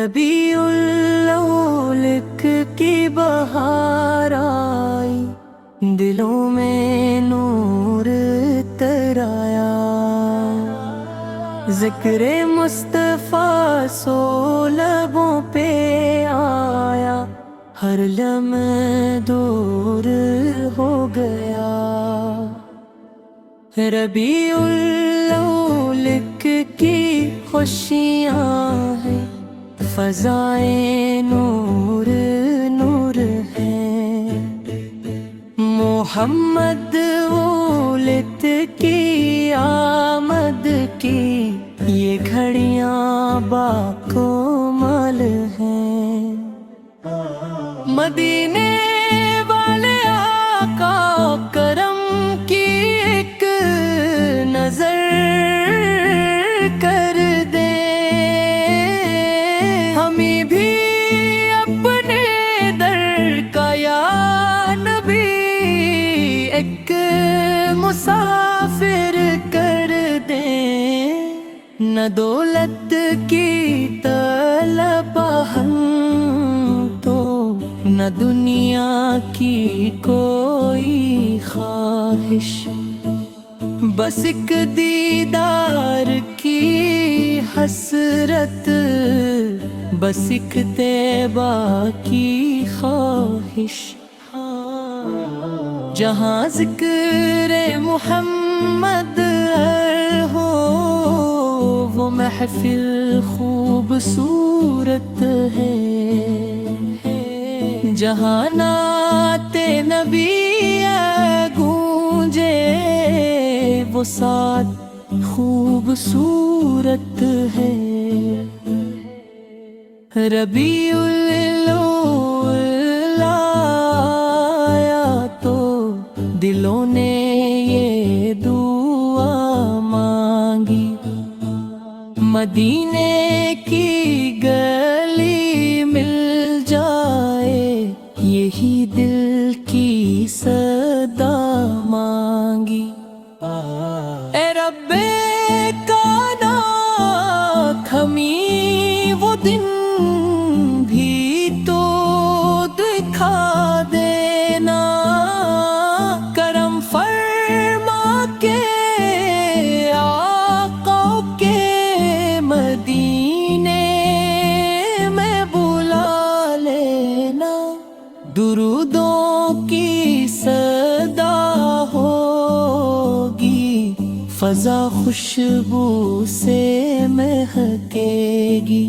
ربیع الاول کی بہار آئی، دلوں میں نور ترایا، ذکر مصطفیٰ سو لبوں پہ آیا، ہر لمحہ دور ہو گیا۔ ربیع الاول کی خوشیاں ہیں، فضائیں نور نور ہیں، محمد ولد کی آمد کی یہ گھڑیاں باکمال ہیں۔ مدینے والے آقا کرم کی ایک نظر کر دیں، ہمیں بھی اپنے در کا یا نبی ایک مسافر کر دیں۔ نہ دولت کی طلب ہم تو، نہ دنیا کی کوئی خواہش، بس ایک دیدار کی حسرت، بس ایک طیبہ کی خواہش۔ جہاں ذکر محمد ہو وہ محفل خوبصورت ہے، جہاں نعت نبی گونجے وہ ساتھ خوبصورت ہے۔ ربیع الاول آیا تو دلوں نے یہ دعا مانگی، مدینے کی گلی مل جائے، یہی دل کی صدا مانگی۔ اے رب کائنات ہمیں وہ دن بھی تو دکھا دینا، کرم فرما کے آقا کے مدینے میں بلا لینا، درودوں کی صدا ہوگی، فضا خوشبو سے مہکے گی،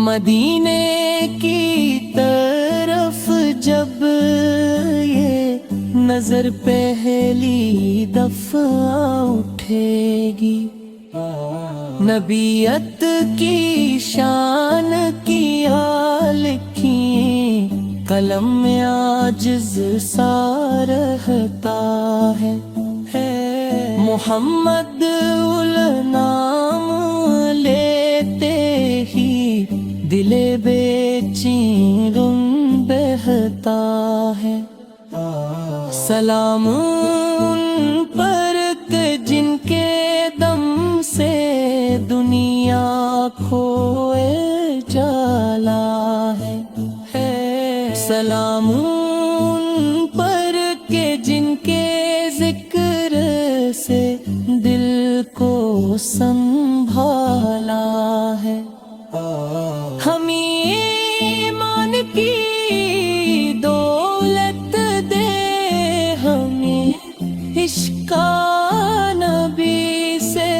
مدینے کی طرف جب یہ نظر پہلی دفعہ اٹھے گی، نبیت کی شان کیا لکھیں، قلم میں عاجز سا رہتا ہے، محمد نام لیتے ہی دل بے چین بہتا ہے۔ سلام ان پر کہ جن کے دم سے دنیا کھوئے جالا ہے، سلام ان پر کہ جن کے ذکر سے دل کو سنبھالا ہے۔ ہمیں ایمان کی دولت دے، ہمیں عشق کا نبی سے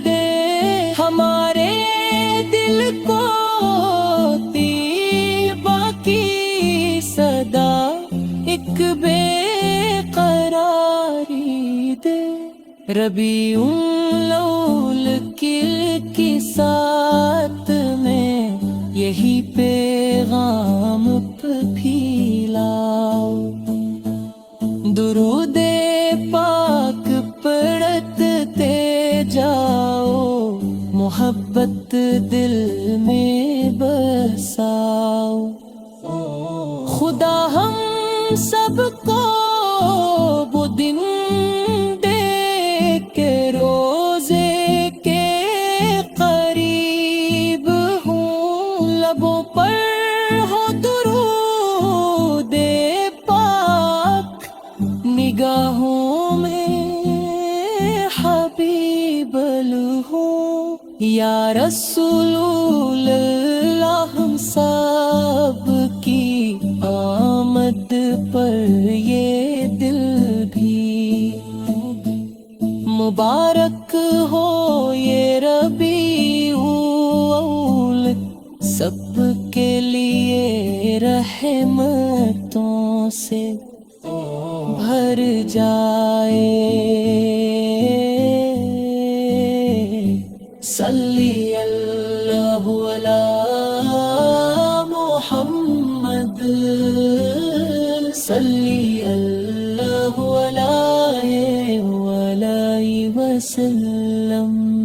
دے، ہمارے دل کو طیبہ کی صدا ایک بے قراری دے۔ ربیع الاول کی ساتھ میں یہی پیغام پھیلاؤ، درود پاک پڑھتے جاؤ، محبت دل میں بساؤ، خدا ہم سب کو وہ دن دے کے روزے کے قریب ہوں، یا رسول اللہ ہم سب کی آمد پر یہ دل بھی مبارک ہو، یہ ربیع الاول سب کے لیے رحمتوں سے بھر جائے۔ صلی اللہ علی محمد، صلی اللہ علیہ وسلم۔